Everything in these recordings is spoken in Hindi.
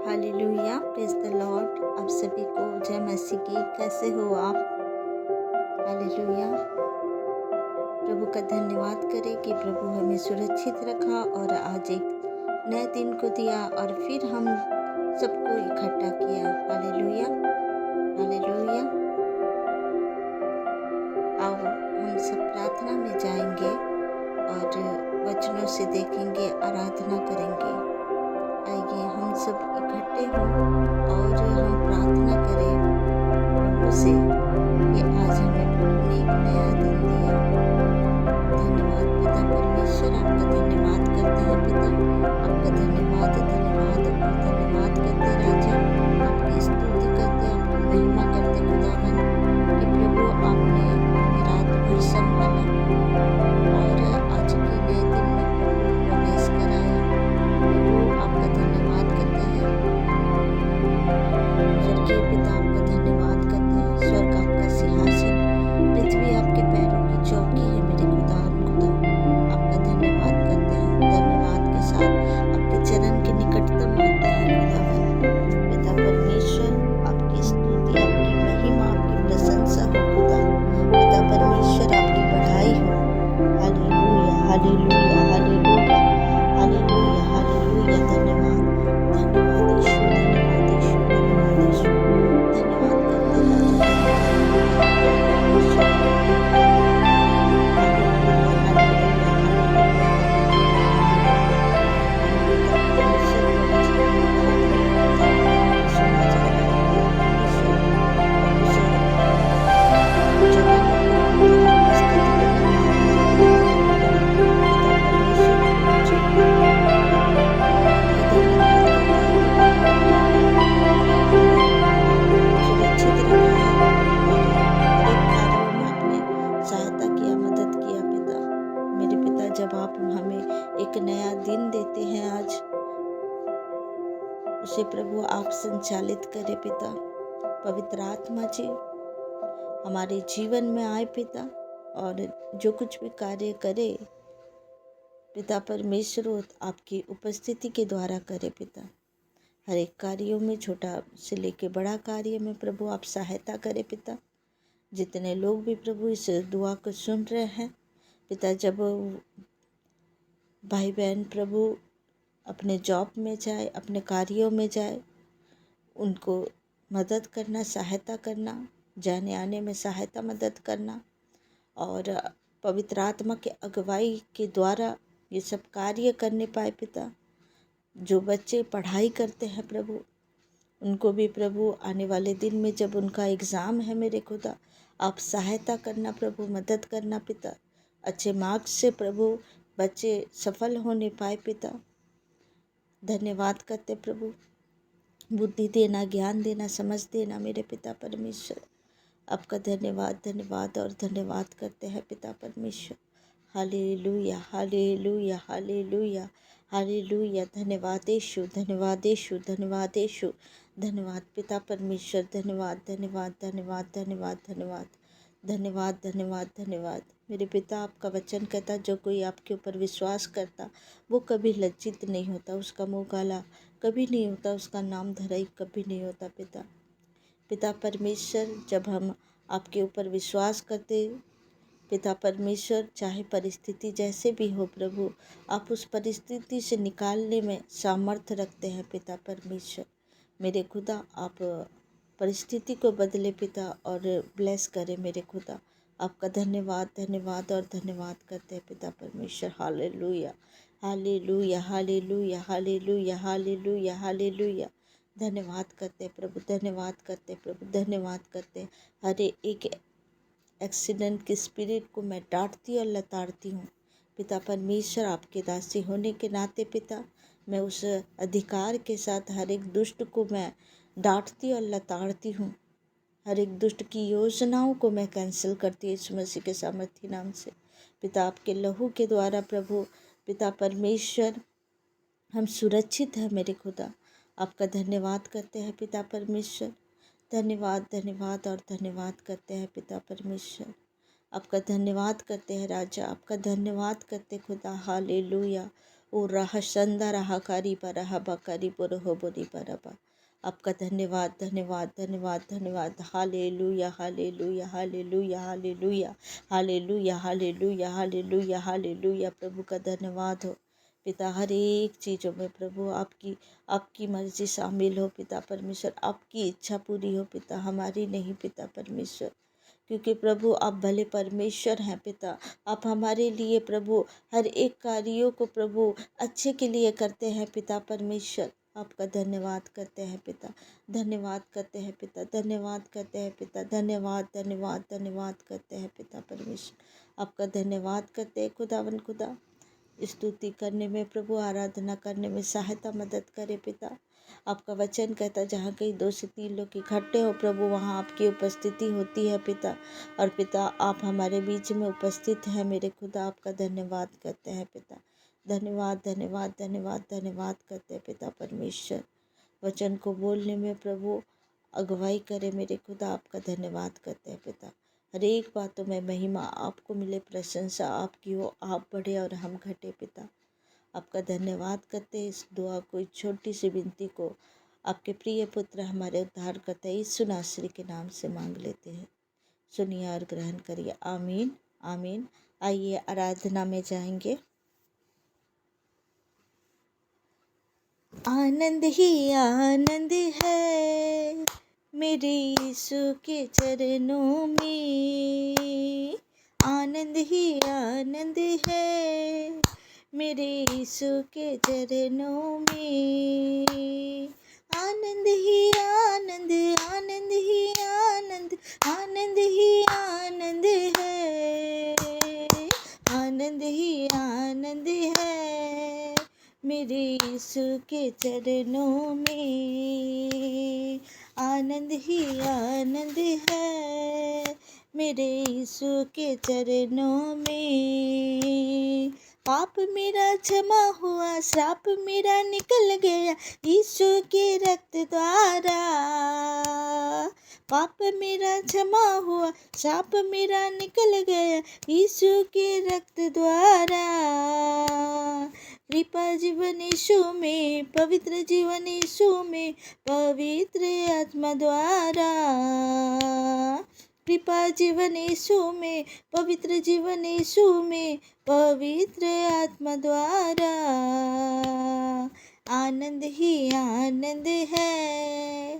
Hallelujah, praise the Lord. आप सभी को जय मसीह की। कैसे हो आप? हालेलुया। प्रभु का धन्यवाद करें कि प्रभु हमें सुरक्षित रखा और आज एक नए दिन को दिया और फिर हम सबको इकट्ठा किया। Hallelujah, hallelujah. आओ हम सब प्रार्थना में जाएंगे और वचनों से देखेंगे, आराधना करेंगे। आइए हम सब इकट्ठे हों और हम प्रार्थना करें प्रभु से कि आज हमें प्रभु ने एक नया दिन दिया। धन्यवाद पिता परमेश्वर, आपका धन्यवाद करते हैं पिता, आपका धन्यवाद धन्यवाद और धन्यवाद करते राजा, आपकी स्तुति करते, आपकी महिमा करते खुदावन कि प्रभु आपने हमें रात भर संभाला और आज के नए दिन में प्रभु प्रवेश कराया। प्रभु आपका धन्यवाद करते हैं। स्वर्गीय पिता आपका धन्यवाद करते हैं। स्वर्ग आपका सिंहासन, पृथ्वी आपके पैरों की चौकी है मेरे खुदा खुदा। आपका धन्यवाद करते हैं। धन्यवाद के साथ आपके चरण के निकटतम आते हैं खुदावन। पिता परमेश्वर आपकी स्तुति, आपकी महिमा, आपकी प्रशंसा हो खुदा। पिता परमेश्वर आपकी बढ़ाई हो। Hallelujah, hallelujah, hallelujah, hallelujah, hallelujah. धन्यवाद, धन्यवाद यीशु, धन्यवाद यीशु, धन्यवाद यीशु। धन्यवाद करते राजा, धन्यवाद परमेश्वर आपकी हालेलुया, हालेलुया, हालेलुया, हालेलुया। पिता परमेश्वर को वचन में प्रार्थना करते सुना जा रहा है पिता परमेश्वर। उस जगह में प्रभु तेरी उपस्थिति को मैं मांगने के लिए मेरे खुदा पिता परमेश्वर मुझे आपका धन्यवाद करते हैं कि प्रभु आपने हमें सुरक्षित रखा है और हर एक कार्यों में आपने सहायता किया, मदद किया पिता। मेरे पिता, जब आप हमें एक नया दिन देते हैं आज, उसे प्रभु आप संचालित करें पिता। पवित्र आत्मा जी हमारे जीवन में आए पिता और जो कुछ भी कार्य करे पिता परमेश्वर आपकी उपस्थिति के द्वारा करे पिता। हर एक कार्यों में, छोटा से लेके बड़ा कार्य में प्रभु आप सहायता करें पिता। जितने लोग भी प्रभु इस दुआ को सुन रहे हैं पिता, जब भाई बहन प्रभु अपने जॉब में जाए, अपने कार्यों में जाए, उनको मदद करना, सहायता करना, जाने आने में सहायता मदद करना और पवित्र आत्मा के अगुवाई के द्वारा ये सब कार्य करने पाए पिता। जो बच्चे पढ़ाई करते हैं प्रभु, उनको भी प्रभु आने वाले दिन में जब उनका एग्ज़ाम है मेरे खुदा, आप सहायता करना प्रभु, मदद करना पिता। अच्छे मार्क्स से प्रभु बच्चे सफल होने पाए पिता। धन्यवाद करते प्रभु, बुद्धि देना, ज्ञान देना, समझ देना मेरे पिता परमेश्वर। आपका धन्यवाद धन्यवाद और धन्यवाद करते हैं पिता परमेश्वर। Hallelujah, hallelujah, hallelujah, hallelujah. धन्यवाद यीशु, धन्यवाद यीशु, धन्यवाद यीशु। धन्यवाद पिता परमेश्वर, धन्यवाद धन्यवाद धन्यवाद धन्यवाद धन्यवाद धन्यवाद धन्यवाद धन्यवाद। मेरे पिता, आपका वचन कहता, जो कोई आपके ऊपर विश्वास करता वो कभी लज्जित नहीं होता, उसका मुँह काला कभी नहीं होता, उसका नाम धराई कभी नहीं होता पिता। पिता परमेश्वर, जब हम आपके ऊपर विश्वास करते पिता परमेश्वर, चाहे परिस्थिति जैसे भी हो प्रभु, आप उस परिस्थिति से निकालने में सामर्थ्य रखते हैं पिता परमेश्वर। मेरे खुदा, आप परिस्थिति को बदले पिता और ब्लेस करें मेरे खुदा। आपका धन्यवाद धन्यवाद और धन्यवाद करते हैं पिता परमेश्वर। Hallelujah, hallelujah, hallelujah, hallelujah, hallelujah, hallelujah. धन्यवाद करते प्रभु, धन्यवाद करते प्रभु, धन्यवाद करते। हर एक एक्सीडेंट की स्पिरिट को मैं डांटती और लताड़ती हूँ पिता परमेश्वर। आपके दासी होने के नाते पिता, मैं उस अधिकार के साथ हर एक दुष्ट को मैं डांटती और लताड़ती हूँ। हर एक दुष्ट की योजनाओं को मैं कैंसिल करती हूँ यीशु मसीह के सामर्थी नाम से पिता। आपके लहू के द्वारा प्रभु पिता परमेश्वर हम सुरक्षित हैं मेरे खुदा। आपका धन्यवाद करते हैं पिता परमेश्वर। धन्यवाद धन्यवाद और धन्यवाद करते हैं पिता परमेश्वर। आपका धन्यवाद करते हैं राजा, आपका धन्यवाद करते खुदा। हालेलुया, ओ राह संदा राह कारी पर बकारी पुर हो बोरी पर बा। आपका धन्यवाद धन्यवाद धन्यवाद धन्यवाद। Hallelujah hallelujah hallelujah hallelujah hallelujah hallelujah hallelujah hallelujah. प्रभु का धन्यवाद हो पिता। हर एक चीज़ों में प्रभु आपकी मर्जी शामिल हो पिता परमेश्वर। आपकी इच्छा पूरी हो पिता, हमारी नहीं पिता परमेश्वर। क्योंकि प्रभु आप भले परमेश्वर हैं पिता। आप हमारे लिए प्रभु हर एक कार्यों को प्रभु अच्छे के लिए करते हैं पिता परमेश्वर। आपका धन्यवाद करते हैं पिता, धन्यवाद करते हैं पिता, धन्यवाद करते हैं पिता, धन्यवाद धन्यवाद धन्यवाद करते हैं पिता परमेश्वर। आपका धन्यवाद करते हैं खुदावन खुदा। स्तुति करने में प्रभु, आराधना करने में सहायता मदद करे पिता। आपका वचन कहता जहाँ कहीं 2 से 3 लोग इकट्ठे हो प्रभु, वहाँ आपकी उपस्थिति होती है पिता। और पिता आप हमारे बीच में उपस्थित हैं मेरे खुदा। आपका धन्यवाद करते हैं पिता, धन्यवाद धन्यवाद धन्यवाद धन्यवाद करते हैं पिता परमेश्वर। वचन को बोलने में प्रभु अगुवाई करे मेरे खुदा। आपका धन्यवाद करते हैं पिता। हर एक बातों में महिमा आपको मिले, प्रशंसा आपकी हो। आप बढ़े और हम घटे पिता। आपका धन्यवाद करते इस दुआ को, इस छोटी सी विनती को आपके प्रिय पुत्र हमारे उद्धार करते यीशु नासरी के नाम से मांग लेते हैं। सुनिए और ग्रहण करिए। आमीन आमीन। आइए आराधना में जाएंगे। आनंद ही आनंद है मेरे यीशु के चरणों में। आनंद ही आनंद है मेरे यीशु के चरणों में। आनंद ही आनंद, आनंद ही आनंद, आनंद ही आनंद है। आनंद ही आनंद है मेरे यीशु के चरणों में। आनंद ही आनंद है मेरे यीशु के चरणों में। पाप मेरा क्षमा हुआ, श्राप मेरा निकल गया यीशु के रक्त द्वारा। पाप मेरा क्षमा हुआ, श्राप मेरा निकल गया यीशु के रक्त द्वारा। कृपा जीवन यीशु में, पवित्र जीवन यीशु में, पवित्र आत्मा द्वारा। कृपा जीवन यीशु में, पवित्र जीवन यीशु में, पवित्र आत्मा द्वारा। आनंद ही आनंद है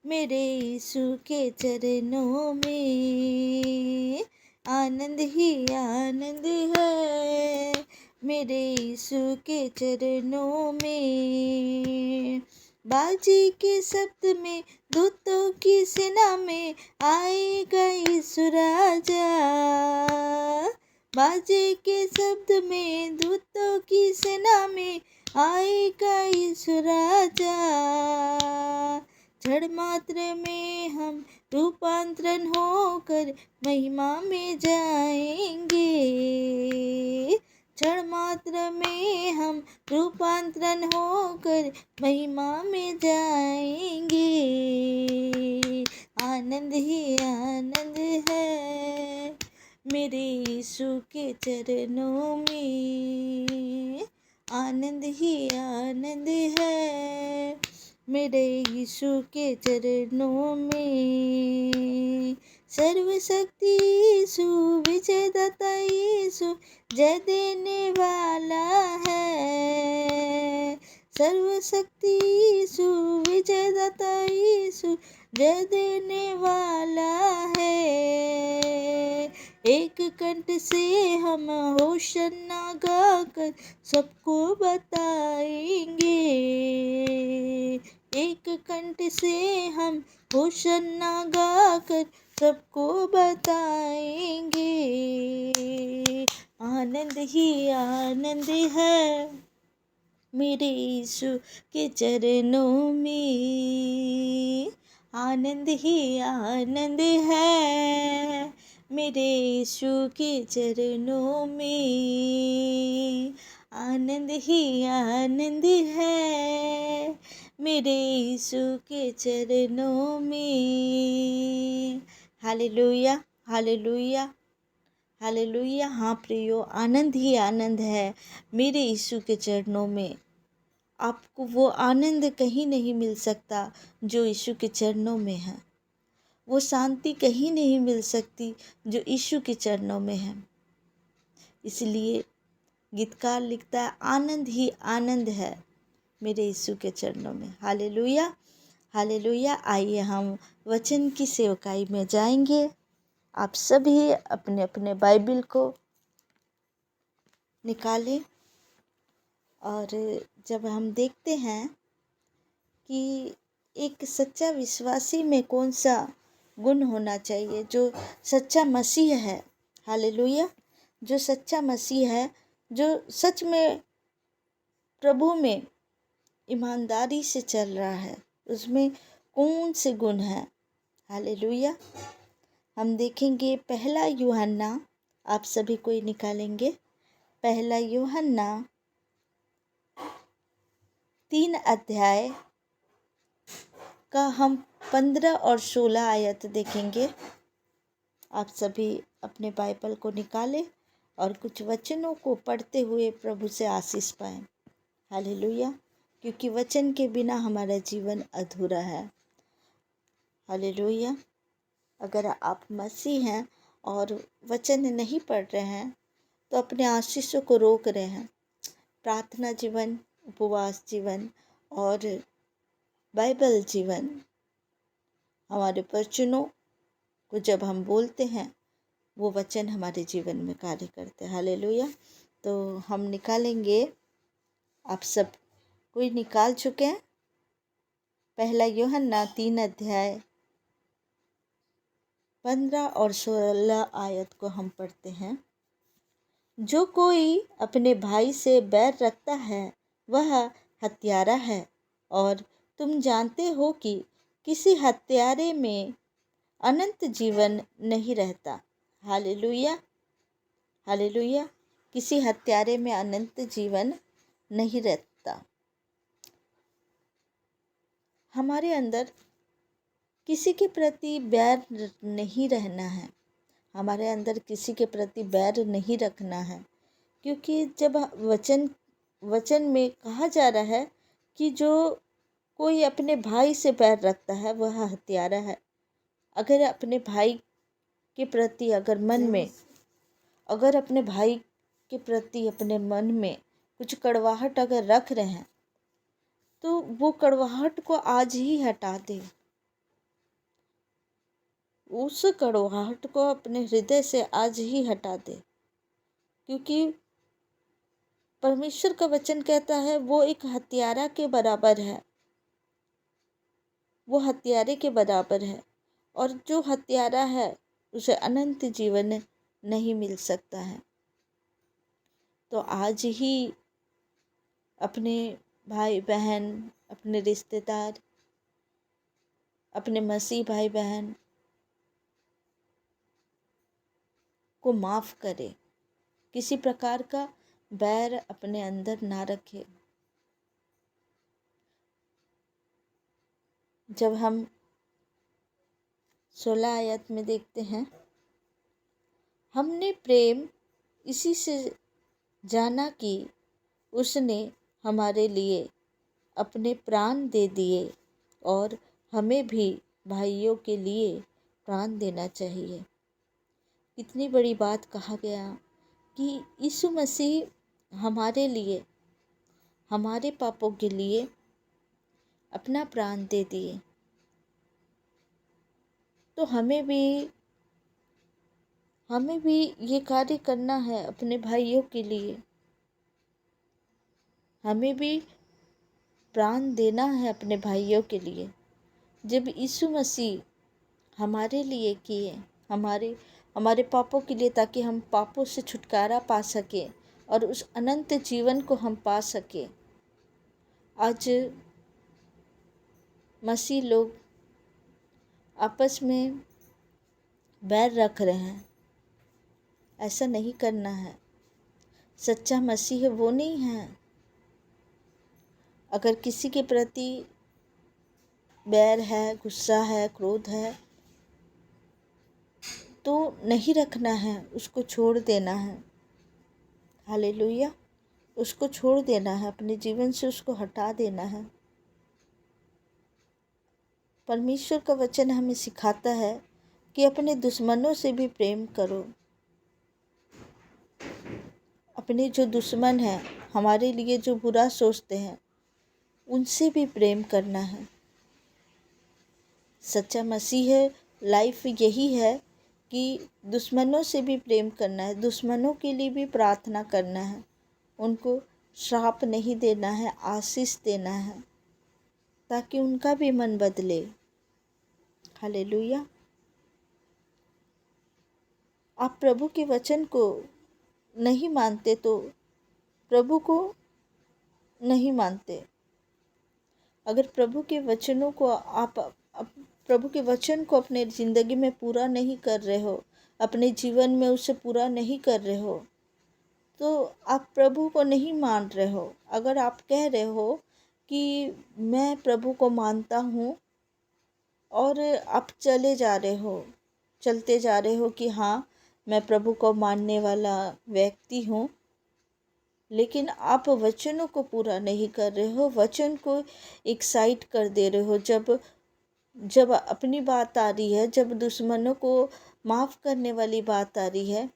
मेरे यीशु के चरणों में। आनंद ही आनंद है मेरे यीशु के चरणों में। बाजी के शब्द में, दूतों की सेना में आएगा यीशु राजा। बाजे के शब्द में, दूतों की सेना में आएगा यीशु राजा। क्षण मात्र में हम रूपांतरण होकर महिमा में जाएंगे। क्षण मात्र में हम रूपांतरण होकर महिमा में जाएंगे। आनंद ही आनंद है मेरे यीशु के चरणों में। आनंद ही आनंद है मेरे यीशु के चरणों में। सर्वशक्ति यीशु, विजयदाता यीशु, जय देने वाला है। सर्वशक्ति यीशु, विजयदाता यीशु, जय देने वाला है। एक कंठ से हम होशन्ना गाकर सबको बताएंगे। एक कंठ से हम होशन्ना गाकर सबको बताएंगे। आनंद ही आनंद है मेरे यीशु के चरणों में। आनंद ही आनंद है मेरे यीशु के चरणों में। आनंद ही आनंद है मेरे यीशु के चरणों में। Hallelujah hallelujah. हालेलुया। हाँ प्रियो, आनंद ही आनंद है मेरे यीशु के चरणों में। आपको वो आनंद कहीं नहीं मिल सकता जो यीशु के चरणों में है। वो शांति कहीं नहीं मिल सकती जो यीशु के चरणों में है। इसलिए गीतकार लिखता है, आनंद ही आनंद है मेरे यीशु के चरणों में। Hallelujah, hallelujah. आइए हम वचन की सेवकाई में जाएंगे। आप सभी अपने अपने बाइबल को निकालें और जब हम देखते हैं कि एक सच्चा विश्वासी में कौन सा गुण होना चाहिए, जो सच्चा मसीह है। हालेलुया। जो सच्चा मसीह है, जो सच में प्रभु में ईमानदारी से चल रहा है, उसमें कौन से गुण हैं। हालेलुया। हम देखेंगे पहला यूहन्ना, आप सभी कोई निकालेंगे। पहला यूहन्ना 3 अध्याय का हम 15 और 16 आयत देखेंगे। आप सभी अपने बाइबल को निकालें और कुछ वचनों को पढ़ते हुए प्रभु से आशीष पाएं। हालेलुया। क्योंकि वचन के बिना हमारा जीवन अधूरा है। हालेलुया। अगर आप मसीह हैं और वचन नहीं पढ़ रहे हैं तो अपने आशीषों को रोक रहे हैं। प्रार्थना जीवन, उपवास जीवन और बाइबल जीवन, हमारे वचनों को जब हम बोलते हैं वो वचन हमारे जीवन में कार्य करते हैं। हालेलुया। तो हम निकालेंगे, आप सब कोई निकाल चुके हैं। पहला यूहन्ना 3 अध्याय 15 और 16 आयत को हम पढ़ते हैं। जो कोई अपने भाई से बैर रखता है वह हत्यारा है, और तुम जानते हो कि किसी हत्यारे में अनंत जीवन नहीं रहता। Hallelujah, hallelujah. किसी हत्यारे में अनंत जीवन नहीं रहता। हमारे अंदर किसी के प्रति बैर नहीं रहना है। हमारे अंदर किसी के प्रति बैर नहीं रखना है, क्योंकि जब वचन में कहा जा रहा है कि जो कोई अपने भाई से बैर रखता है वह हत्यारा है। अगर अपने भाई के प्रति अगर अपने भाई के प्रति अपने मन में कुछ कड़वाहट अगर रख रहे हैं तो वो कड़वाहट को आज ही हटा दे। उस कड़वाहट को अपने हृदय से आज ही हटा दे, क्योंकि परमेश्वर का वचन कहता है वो एक हत्यारा के बराबर है। वो हत्यारे के बराबर है, और जो हत्यारा है उसे अनंत जीवन नहीं मिल सकता है। तो आज ही अपने भाई बहन, अपने रिश्तेदार, अपने मसीह भाई बहन को माफ़ करे। किसी प्रकार का बैर अपने अंदर ना रखे। जब हम 16 आयत में देखते हैं, हमने प्रेम इसी से जाना कि उसने हमारे लिए अपने प्राण दे दिए, और हमें भी भाइयों के लिए प्राण देना चाहिए। इतनी बड़ी बात कहा गया कि यीशु मसीह हमारे लिए, हमारे पापों के लिए अपना प्राण दे दिए। तो हमें भी ये कार्य करना है अपने भाइयों के लिए। हमें भी प्राण देना है अपने भाइयों के लिए। जब यीशु मसीह हमारे लिए किए, हमारे पापों के लिए, ताकि हम पापों से छुटकारा पा सके और उस अनंत जीवन को हम पा सके। आज मसीह लोग आपस में बैर रख रहे हैं। ऐसा नहीं करना है। सच्चा मसीह वो नहीं है। अगर किसी के प्रति बैर है, गुस्सा है, क्रोध है, तो नहीं रखना है, उसको छोड़ देना है। हालेलुया। उसको छोड़ देना है, अपने जीवन से उसको हटा देना है। परमेश्वर का वचन हमें सिखाता है कि अपने दुश्मनों से भी प्रेम करो। अपने जो दुश्मन हैं, हमारे लिए जो बुरा सोचते हैं, उनसे भी प्रेम करना है। सच्चा मसीह लाइफ यही है कि दुश्मनों से भी प्रेम करना है, दुश्मनों के लिए भी प्रार्थना करना है, उनको श्राप नहीं देना है, आशीष देना है, ताकि उनका भी मन बदले। हालेलुया। आप प्रभु के वचन को नहीं मानते तो प्रभु को नहीं मानते। अगर प्रभु के वचनों को प्रभु के वचन को अपने ज़िंदगी में पूरा नहीं कर रहे हो, अपने जीवन में उसे पूरा नहीं कर रहे हो, तो आप प्रभु को नहीं मान रहे हो। अगर आप कह रहे हो कि मैं प्रभु को मानता हूँ और आप चलते जा रहे हो कि हाँ मैं प्रभु को मानने वाला व्यक्ति हूँ, लेकिन आप वचनों को पूरा नहीं कर रहे हो, वचन को एक साइड कर दे रहे हो। जब अपनी बात आ रही है, जब दुश्मनों को माफ़ करने वाली बात आ रही है,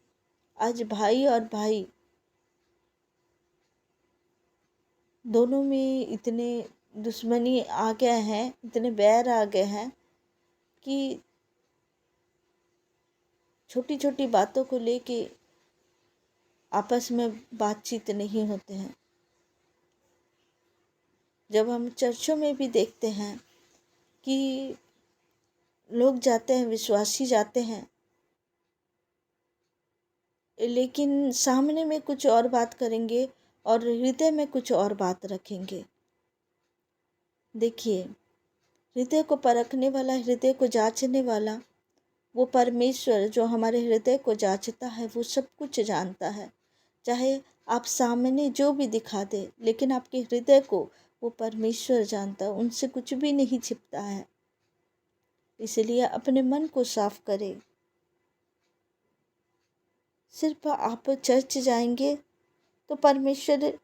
आज भाई और भाई दोनों में इतने दुश्मनी आ गए हैं, इतने बैर आ गए हैं कि छोटी छोटी बातों को लेके आपस में बातचीत नहीं होते हैं। जब हम चर्चों में भी देखते हैं कि लोग जाते हैं, विश्वासी जाते हैं, लेकिन सामने में कुछ और बात करेंगे और हृदय में कुछ और बात रखेंगे। देखिए, हृदय को परखने वाला, हृदय को जांचने वाला वो परमेश्वर जो हमारे हृदय को जांचता है, वो सब कुछ जानता है। चाहे आप सामने जो भी दिखा दे, लेकिन आपके हृदय को वो परमेश्वर जानता है, उनसे कुछ भी नहीं छिपता है। इसलिए अपने मन को साफ करें। सिर्फ आप चर्च जाएंगे तो परमेश्वर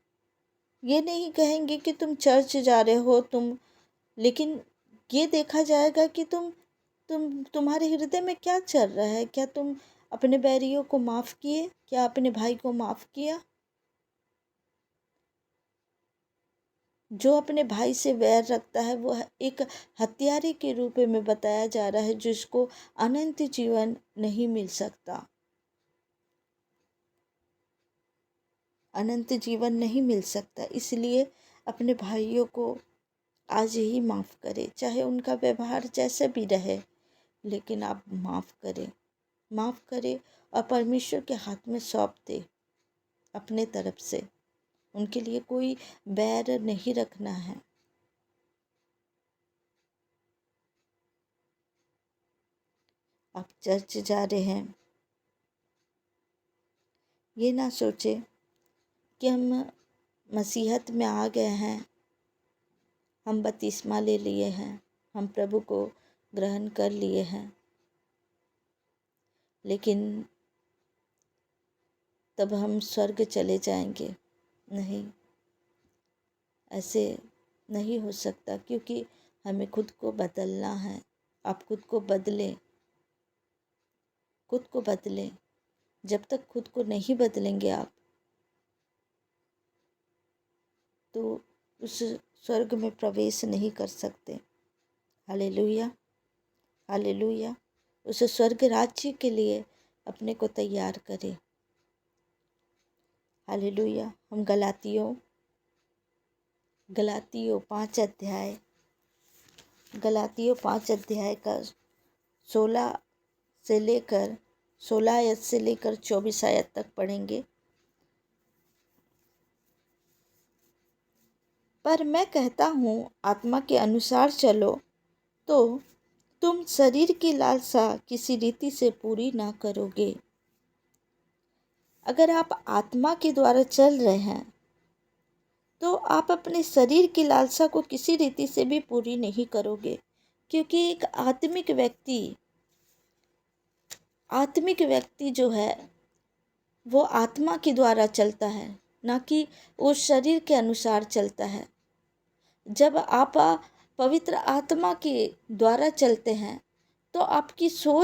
ये नहीं कहेंगे कि तुम चर्च जा रहे हो लेकिन ये देखा जाएगा कि तुम्हारे हृदय में क्या चल रहा है। क्या तुम अपने बैरियों को माफ़ किए? क्या अपने भाई को माफ़ किया? जो अपने भाई से वैर रखता है वो एक हत्यारे के रूप में बताया जा रहा है, जिसको अनंत जीवन नहीं मिल सकता, अनंत जीवन नहीं मिल सकता। इसलिए अपने भाइयों को आज ही माफ़ करें, चाहे उनका व्यवहार जैसे भी रहे, लेकिन आप माफ़ करें और परमेश्वर के हाथ में सौंप दें। अपने तरफ से उनके लिए कोई बैर नहीं रखना है। आप चर्च जा रहे हैं, ये ना सोचे कि हम मसीहत में आ गए हैं, हम बपतिस्मा ले लिए हैं, हम प्रभु को ग्रहण कर लिए हैं, लेकिन तब हम स्वर्ग चले जाएंगे। नहीं, ऐसे नहीं हो सकता, क्योंकि हमें खुद को बदलना है। आप खुद को बदलें, खुद को बदलें। जब तक खुद को नहीं बदलेंगे आप, तो उस स्वर्ग में प्रवेश नहीं कर सकते। Hallelujah, hallelujah. उस स्वर्ग राज्य के लिए अपने को तैयार करें। हालेलुया। हम गलातियों 5 अध्याय का 16 आयत से लेकर 24 आयत तक पढ़ेंगे। पर मैं कहता हूँ, आत्मा के अनुसार चलो, तो तुम शरीर की लालसा किसी रीति से पूरी ना करोगे। अगर आप आत्मा के द्वारा चल रहे हैं, तो आप अपने शरीर की लालसा को किसी रीति से भी पूरी नहीं करोगे, क्योंकि एक आत्मिक व्यक्ति आत्मिक व्यक्ति जो है वो आत्मा के द्वारा चलता है, ना कि वो शरीर के अनुसार चलता है। जब आप पवित्र आत्मा के द्वारा चलते हैं तो आपकी सोच